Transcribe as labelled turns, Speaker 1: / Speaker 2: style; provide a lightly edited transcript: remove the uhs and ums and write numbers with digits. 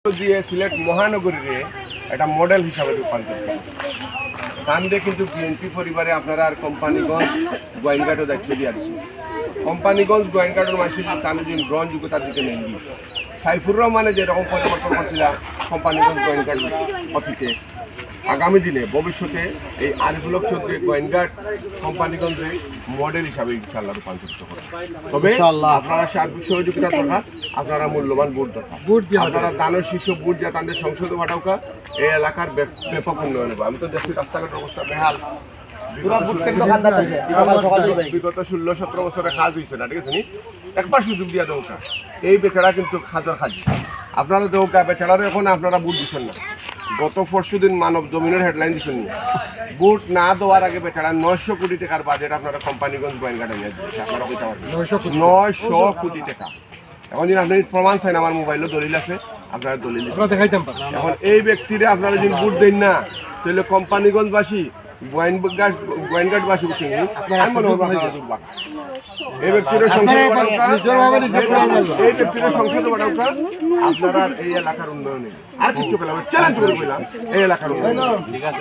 Speaker 1: দিয়ে সিলেট মহানগরীরে একটা মডেল হিসাবে রূপান্তর করে কান্দে কিন্তু বিএনপি পরিবারে আপনারা আর কোম্পানিগঞ্জ গোয়েনঘাটও দায়িত্ব দিয়ে আসছে কোম্পানিগঞ্জ গোয়েনঘাটের মানুষের তানুদ্দিন গ্রহণযোগ্যতার দিকে নেই সাইফুর রহমানে যেরকম পরিবর্তন করছিল কোম্পানিগঞ্জ গোয়েনঘাট অতীতে আগামী দিনে ভবিষ্যতে এই আরিফুল হক চৌধুরী গোয়েনঘাট কোম্পানিগঞ্জে মডেল হিসাবে ইনশাআল্লাহ রূপান্তরিত করে তবে আপনারা সার্বিক সহযোগিতা দরকার আপনারা মূল্যবান ভোট দরকার আপনারা দানের শীর্ষ ভোট দিয়ে তাদের সংসদে পাঠাওকা এই এলাকার ব্যাপক উন্নয়ন হবে আমি তো দেশের রাস্তাঘাটের অবস্থা বেহাল বিগত 16-17 বছরে কাজ হয়েছে না ঠিক আছে নি একবার সুযোগ দিয়া দৌকা এই বেচারা কিন্তু খাজর খাজি আপনারা দৌকা বেচারারও এখন আপনারা ভোট দিচ্ছেন না গত পরশু দিন মানব জমিনের হেডলাইন দিচ্ছেন ভোট না দেওয়ার আগে বেচারা 900 কোটি টাকার বাজেট আপনারা কোম্পানিগঞ্জ গোয়েনঘাটে নিয়ে দিয়েছে আপনারা কইতে পারবেন 900 কোটি টাকা এখন যদি আপনি প্রমাণ চান আমার মোবাইলে দলিল আছে আপনারা দলিল দেখাইতাম এখন এই ব্যক্তিরা আপনারা যদি ভোট দেন না তাহলে কোম্পানিগঞ্জবাসী গোয়েনঘাটবাসী বুঝছেন এই ব্যক্তিরা সংসদে পাঠাওকা আপনারা এই এলাকার উন্নয়নে আর কিছু চ্যালেঞ্জ করে বললাম এই এলাকার উন্নয়ন ঠিক আছে